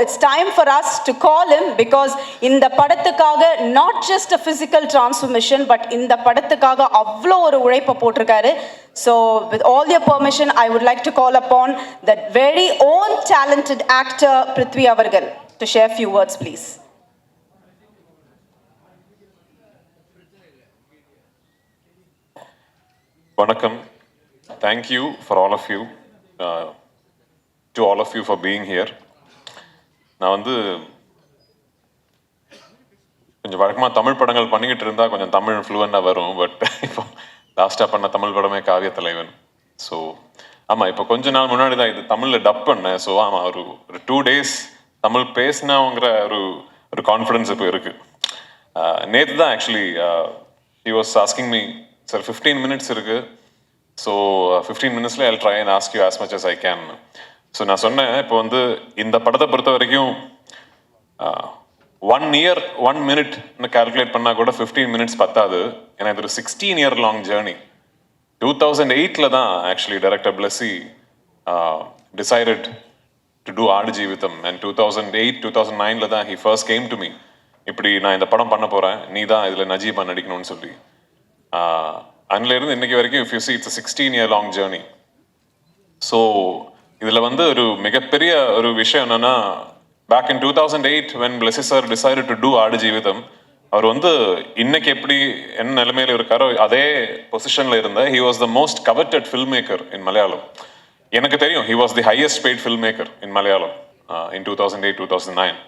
It's time for us to call him because in the படத்துக்காக not just a physical transformation but in the படத்துக்காக அவ்வளோ ஒரு உழைப்பை போட்டிருக்காரு. So with all your permission I would like to call upon that very own talented actor Prithvi அவர்கள் to share few words please. Vanakkam. Thank you for all of you, to all of you for being here. நான் வந்து கொஞ்சம் வழக்கமாக தமிழ் படங்கள் பண்ணிக்கிட்டு இருந்தால் கொஞ்சம் தமிழ் ஃப்ளூவெண்டாக வரும். பட் இப்போ லாஸ்ட்டாக பண்ண தமிழ் படமே காவிய தலைவன். ஸோ ஆமாம், இப்போ கொஞ்ச நாள் முன்னாடி தான் இது தமிழில் டப் பண்ணேன். ஸோ ஆமாம், ஒரு 2 days தமிழ் பேசினாங்கிற ஒரு கான்ஃபிடென்ஸ் இப்போ இருக்குது. நேற்று தான் actually he was asking me, sir 15 minutes இருக்குது, so 15 minutes I'll try and ask you as much as I can. So நான் சொன்னேன், இப்போ வந்து இந்த படத்தை பொறுத்த வரைக்கும் 1 year 1 minute கால்குலேட் பண்ணால் கூட 15 minutes பத்தாது. ஏன்னா இது ஒரு 16 year long ஜேர்னி. 2008 தான் actually director Blessy decided to do Aadujeevitham. And 2008-2009 தான் he first came to me, இப்படி நான் இந்த படம் பண்ண போகிறேன், நீ தான் இதில் நஜீபா நடிக்கணும்னு சொல்லி. அதுலேருந்து இன்னைக்கு வரைக்கும் if you see it's a 16 year long journey. So இதில் வந்து ஒரு மிகப்பெரிய ஒரு விஷயம் என்னன்னா, back in 2008 when Blessy sir decided to do Aadujeevitham, அவர் வந்து இன்னைக்கு எப்படி என்ன நிலைமையில இருக்காரோ அதே பொசிஷன்ல இருந்த he was the most coveted filmmaker in Malayalam. எனக்கு தெரியும் he was the highest paid filmmaker in Malayalam in 2008-2009.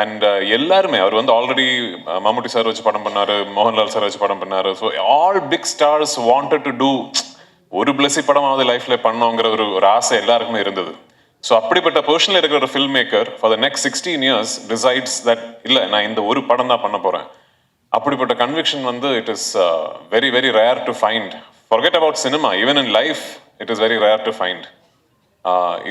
And எல்லாருமே, அவர் வந்து ஆல்ரெடி மம்முட்டி சார் வச்சு படம் பண்ணாரு, மோகன்லால் சார் வச்சு படம் பண்ணாரு. So all big stars wanted to do ஒரு பிளஸி படமாவது லைஃப்ல பண்ணோங்கிற ஒரு ஆசை எல்லாருக்குமே இருந்தது. ஸோ அப்படிப்பட்ட பொசிஷன்ல இருக்கிற ஒரு film maker for the next 16 years decides that இல்லை, நான் இந்த ஒரு படம் தான் பண்ண போறேன். அப்படிப்பட்ட கன்விக்ஷன் வந்து it is very very rare to find. Forget about cinema, even in life it is very rare to find.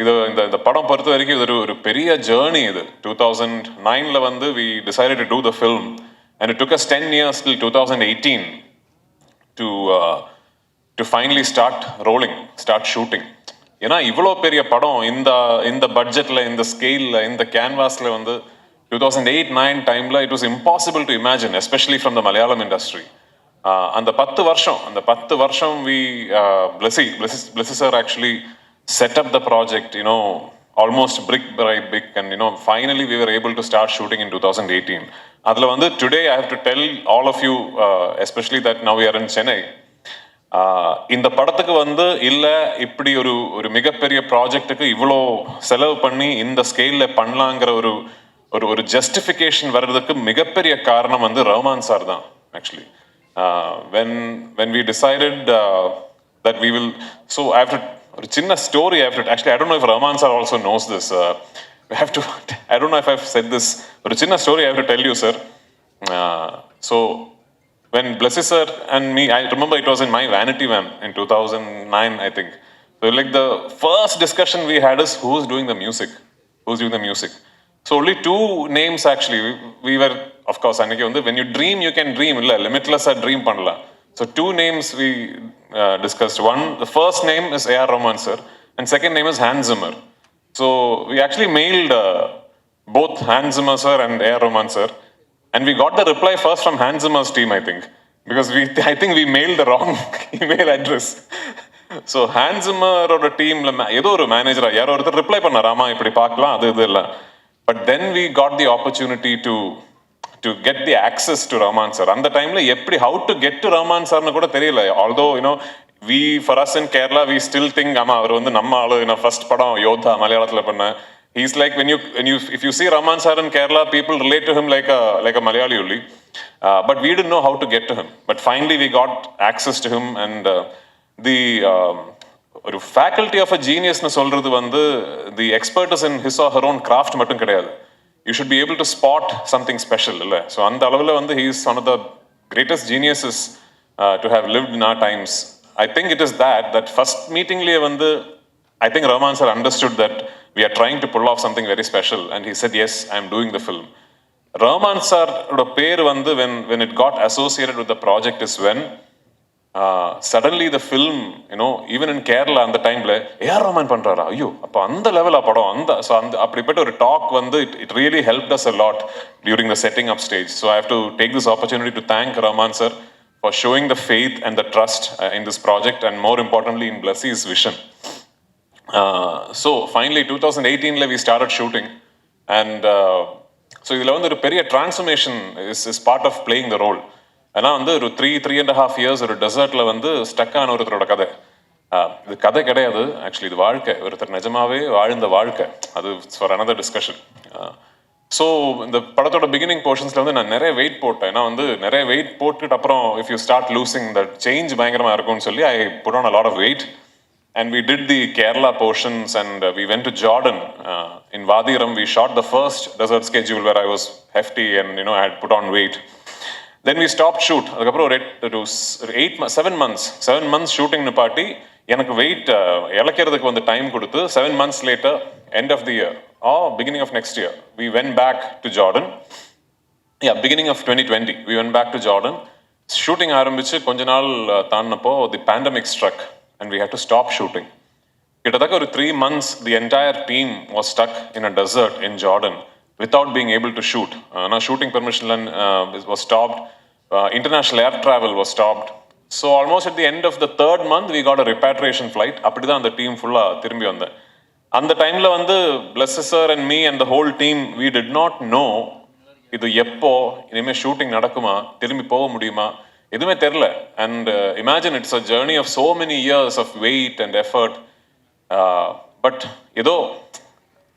இது இந்த படம் பொறுத்த வரைக்கும் இது ஒரு பெரிய ஜேர்னி. இது 2009 வந்து we decided to do the film and it took us 10 years till 2018 to finally start rolling, start shooting. ஏன்னா இவ்வளோ பெரிய படம் இந்த பட்ஜெட்ல, இந்த ஸ்கேல்ல, இந்த கேன்வாஸ்ல வந்து 2008-9 டைம்ல it was impossible to imagine, especially from the Malayalam industry. அந்த 10 வருஷம் Blessy sir actually set up the project, almost brick by brick, and finally we were able to start shooting in 2018. Adla vandu today I have to tell all of you, especially that now we are in Chennai, இந்த படத்துக்கு வந்து இல்ல இப்படி ஒரு மிகப்பெரிய ப்ராஜெக்ட்டுக்கு இவ்வளோ செலவு பண்ணி இந்த ஸ்கேல்ல பண்ணலாங்கிற ஒரு ஜஸ்டிஃபிகேஷன் வர்றதுக்கு மிகப்பெரிய காரணம் வந்து ரஹ்மான் சார் தான் actually. when we decided that we will, so I have to, ஒரு சின்ன story I have to, actually I don't know if Rahman sir also knows this, we have to, I don't know if I've said this, ஒரு சின்ன story I have to tell you sir. So when Blessy sir and me, I remember it was in my vanity van in 2009 I think. So like the first discussion we had is who's doing the music. So only 2 names actually. We were, of course, அன்னைக்கு வந்து when you dream you can dream, இல்ல limitless-ஆ dream பண்ணலாம். So 2 names we discussed. One, the first name is A.R. Rahman sir, and second name is Hans Zimmer. So we actually mailed both Hans Zimmer sir and A.R. Rahman sir, and we got the reply first from Hans Zimmer's team I think, because I think we mailed the wrong email address. So Hans Zimmer oda team la ஏதோ ஒரு மேனேஜரா யாரோ ஒருத்தர் reply பண்ணாராமா, இப்படி பார்க்கலாம் அது இது இல்லை. But then we got the opportunity to get the access to Rahman sir. அந்த டைம்ல எப்படி how to get to Rahman sir னு கூட தெரியல. Although we, for us in Kerala, we still think ஆமா அவர் வந்து நம்ம ஆளு, ஃபர்ஸ்ட் படம் யோதா மலையாளத்துல பண்ண. He's like when you if you see Rahman sir in Kerala, people relate to him like a Malayali only. But we didn't know how to get to him. But finally we got access to him, and the ஒரு faculty of a genius னு சொல்றது வந்து the expertise in his or her own craft மட்டும் கிடையாது. You should be able to spot something special, இல்ல? So அந்த அளவுல வந்து he is one of the greatest geniuses to have lived in our times. I think it is that first meetingலயே வந்து I think Rahman sir understood that we are trying to pull off something very special, and he said yes, I am doing the film. Rahman sir oda பேர் வந்து when it got associated with the project is when Suddenly the film, you know, even in Kerala அந்த டைம்ல AR Rahman பண்றாரா, ஐயோ அப்போ அந்த லெவலா படம், அந்த ஸோ அந்த அப்படிப்பட்ட ஒரு டாக் வந்து it really helped us a lot during the setting up stage. So I have to take this opportunity to thank Rahman sir for showing the faith and the trust in this project and more importantly in Blessy's vision. So finally 2018 we started shooting and so இதில் வந்து ஒரு பெரிய transformation is part of playing the role. ஏன்னா வந்து ஒரு 3.5 years ஒரு டெசர்ட்ல வந்து stuck ஆன ஒருத்தரோட கதை. இது கதை கிடையாது, ஆக்சுவலி இது வாழ்க்கை, ஒருத்தர் நிஜமாவே வாழ்ந்த வாழ்க்கை. அது ஃபார் another discussion. ஸோ இந்த படத்தோட பிகினிங் போர்ஷன்ஸ்ல வந்து நான் நிறைய வெயிட் போட்டேன். ஏன்னா வந்து நிறைய வெயிட் போட்டுட்டு அப்புறம் if you start losing the change பயங்கரமாக இருக்கும்னு சொல்லி I put on a lot of weight. And we did the Kerala portions and we went to Jordan. In Vadiram, we shot the first desert schedule where I was hefty and, you know, I had put on weight. Then we stopped shoot. அதுக்கப்புறம் ஒரு 7 months shooting நிப்பாட்டி எனக்கு wait இழக்கிறதுக்கு வந்து time கொடுத்து 7 months later, end of the year or beginning of next year, we went back to Jordan. Yeah, beginning of 2020, we went back to Jordan. Shooting ஆரம்பிச்சு கொஞ்ச நாள் தாண்டினப்போ the pandemic struck. And we had to stop shooting. கிட்டத்தட்ட ஒரு 3 months the entire team was stuck in a desert in Jordan without being able to shoot. Now shooting permission was stopped. International air travel was stopped. So almost at the end of the 3rd month we got a repatriation flight. அப்படிதான் அந்த team ஃபுல்லா திரும்பி வந்தேன். அந்த டைம்ல வந்து Blesser sir and me and the whole team, we did not know இது எப்போ இனிமே ஷூட்டிங் நடக்குமா, திரும்பி போக முடியுமா, எதுவுமே தெரில. And imagine it's a journey of so many years of weight and effort. But ஏதோ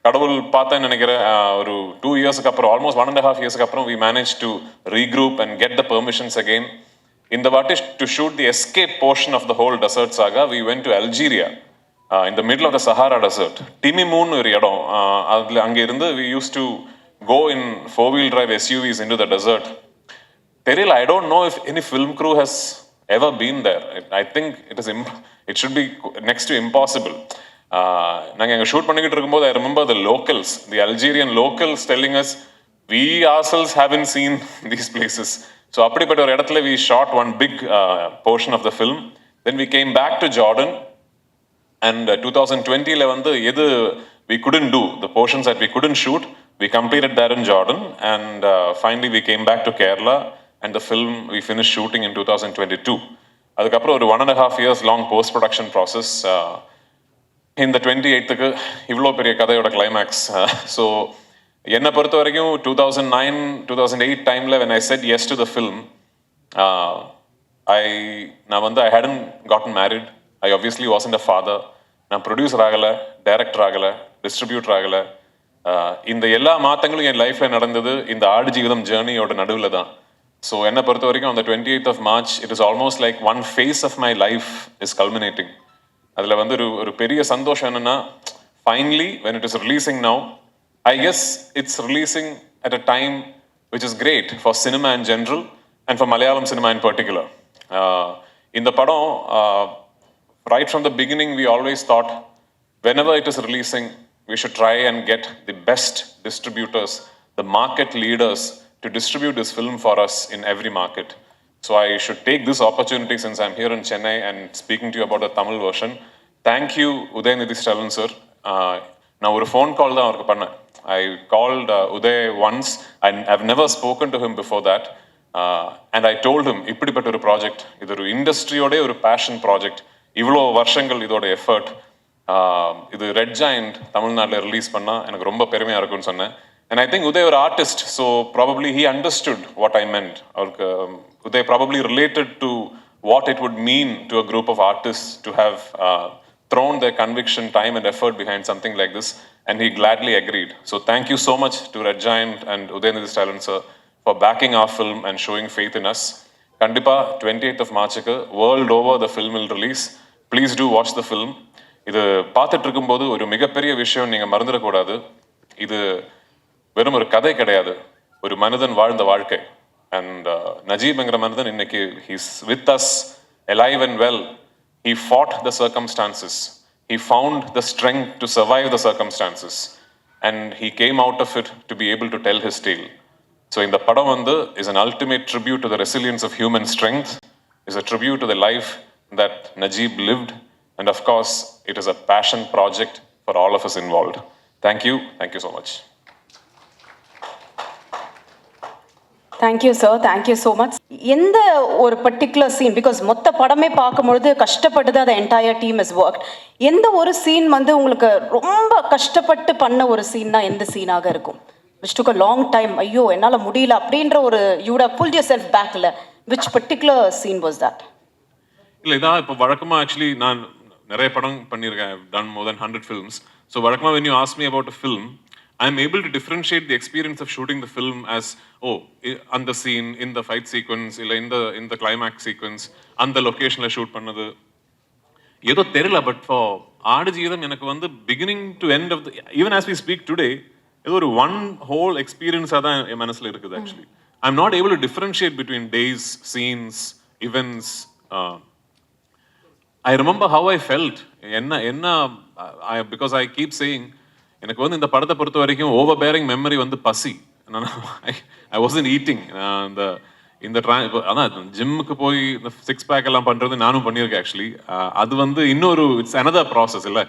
கடவுள் பார்த்தேன்னு நினைக்கிறேன். ஒரு 2 yearsக்கு அப்புறம், ஆல்மோஸ்ட் 1.5 yearsக்கு அப்புறம் we managed to regroup and get the permissions again. இந்த வாட்டி to shoot the escape portion of the whole desert saga, we went to Algeria, in the middle of the Sahara desert. Timimoun ஒரு இடம், அதில் அங்கே இருந்து we used to go in 4-wheel drive SUVs into the desert. தெரியல, I don't know if any film crew has ever been there. I think it should be next to impossible. நாங்கள் எங்கள் shoot பண்ணிக்கிட்டு இருக்கும்போது I remember the locals, the Algerian locals telling us, we ourselves haven't seen these places. So அப்படிப்பட்ட ஒரு இடத்துல we shot one big portion of the film. Then we came back to Jordan and 2020 வந்து எது we couldn't do, the portions that we couldn't shoot, we completed that in Jordan and finally we came back to Kerala. And the film we finished shooting in 2022. அதுக்கப்புறம் ஒரு 1.5 years long post-production process. இந்த 28க்கு இவ்வளோ பெரிய கதையோட climax. So என்னை பொறுத்த வரைக்கும் 2009-2008 டைமில் when I said yes to the film, நான் வந்து I hadn't gotten married. I obviously wasn't a father. நான் ப்ரொடியூசர் ஆகலை, டைரக்டர் ஆகலை, டிஸ்ட்ரிபியூட்டர் ஆகலை. இந்த எல்லா மாற்றங்களும் என் லைஃப்பில் நடந்தது இந்த ஆடு ஜீவிதம் ஜேர்னியோட நடுவில் தான். ஸோ என்னை பொறுத்த வரைக்கும் on the 28th of March, it is almost like one phase of my life is culminating. அதில் வந்து ஒரு பெரிய சந்தோஷம் என்னன்னா, finally when it is releasing now, I guess it's releasing at a time which is great for cinema in general and for Malayalam cinema in particular. இந்த படம் right from the beginning we always thought whenever it is releasing we should try and get the best distributors, the market leaders to distribute this film for us in every market. So I should take this opportunity since I'm here in Chennai and speaking to you about the Tamil version. Thank you Udayanidhi Stalin sir. நான் ஒரு phone call தான் அவருக்கு பண்ணேன். I called Uday once and I've never spoken to him before that. And I told him, இப்படிப்பட்ட ஒரு project, இது ஒரு இண்டஸ்ட்ரியோட ஒரு பேஷன் ப்ராஜெக்ட், இவ்வளோ வருஷங்கள் இதோட எஃபர்ட், இது ரெட் ஜாயிண்ட் தமிழ்நாட்டில் ரிலீஸ் பண்ணால் எனக்கு ரொம்ப பெருமையாக இருக்கும்னு சொன்னேன். And I think Uday was an artist, so probably he understood what I meant. Uday probably related to what it would mean to a group of artists to have thrown their conviction, time and effort behind something like this, and he gladly agreed. So thank you so much to Red Giant and Udayanidhi Stalin sir for backing our film and showing faith in us. Kandipa 28th of March, world over the film will release. Please do watch the film. இது பார்த்துட்டு இருக்கும்போது ஒரு மிகப்பெரிய விஷயம் நீங்கள் மறந்துடக்கூடாது. இது வெறும் ஒரு கதை கிடையாது, ஒரு மனிதன் வாழ்ந்த வாழ்க்கை. அண்ட் நஜீப்ங்கிற மனிதன் இன்னைக்கு he's with us, alive and well. He fought the circumstances. He found the strength to survive the circumstances. And he came out of it to be able to tell his tale. So இந்த படம் வந்து is an ultimate tribute to the resilience of human strength is a tribute to the life that Najib lived, and of course, it is a passion project for all of us involved. Thank you so much. Thank you sir, thank you so much. எந்த ஒரு particular scene, because மொத்த படமே பார்க்கும்பொழுது கஷ்டப்பட்டு அந்த entire team is work, எந்த ஒரு scene வந்து உங்களுக்கு ரொம்ப கஷ்டப்பட்டு பண்ண ஒரு சீன்னா எந்த சீனாக இருக்கும்? Which took a long time, ஐயோ என்னால் முடியல அப்படின்ற ஒரு you would have pulled yourself பேக்ல, which particular scene was that? இல்லை, இதான் இப்போ வழக்கமாக ஆக்சுவலி நான் நிறைய படம் பண்ணியிருக்கேன். I've done more than 100 films. So வழக்கமாக when you ask me about a film, I'm able to differentiate the experience of shooting the film as, oh, on the scene, in the fight sequence, இல்லை in the climax sequence, அந்த லொக்கேஷனில் shoot பண்ணது ஏதோ தெரியல. But for Aadujeevitham எனக்கு வந்து beginning to end of the, even as we speak today, ஏதோ ஒரு ஒன் ஹோல் எக்ஸ்பீரியன்ஸாக தான் என் மனசில் இருக்குது actually. I am not able to differentiate between days, scenes, events. I remember how I felt. Because I keep saying, எனக்கு வந்து இந்த படத்தை பொறுத்த வரைக்கும் ஓவர் பேரிங் மெமரி வந்து பசி. I wasn't eating. அதான் ஜிம்முக்கு போய் இந்த 6 பேக் எல்லாம் பண்ணுறது நானும் பண்ணியிருக்கேன் ஆக்சுவலி. அது வந்து இன்னொரு இட்ஸ் another ப்ராசஸ் இல்லை.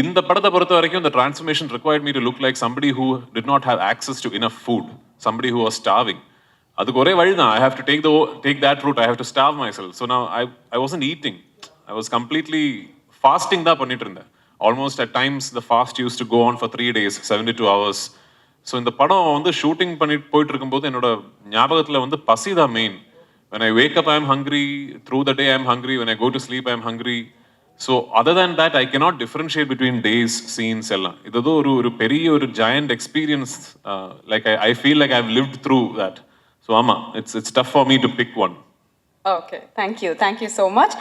இந்த படத்தை பொறுத்த வரைக்கும் the transformation required me to look like somebody who did not have access to enough food, somebody who was starving. அதுக்கு ஒரே வழி தான், I have to take that route. I have to starve myself. So now I wasn't eating. I was completely fasting தான் பண்ணிட்டு இருந்தேன். Almost at times the fast used to go on for 3 days, 72 hours. So இந்த படம் வந்து shooting பண்ணிட்டு போயிட்டு இருக்கும்போது என்னோட ஞாபகத்தில் வந்து பசி தான் main. When I wake up I am hungry, through the day I am hungry, when I go to sleep I am hungry. So other than that I cannot differentiate between days, scenes எல்லாம். இது ஏதோ ஒரு பெரிய ஒரு giant experience. Like I feel like I've lived through that. So ஆமா, it's tough for me to pick one. Okay, thank you so much.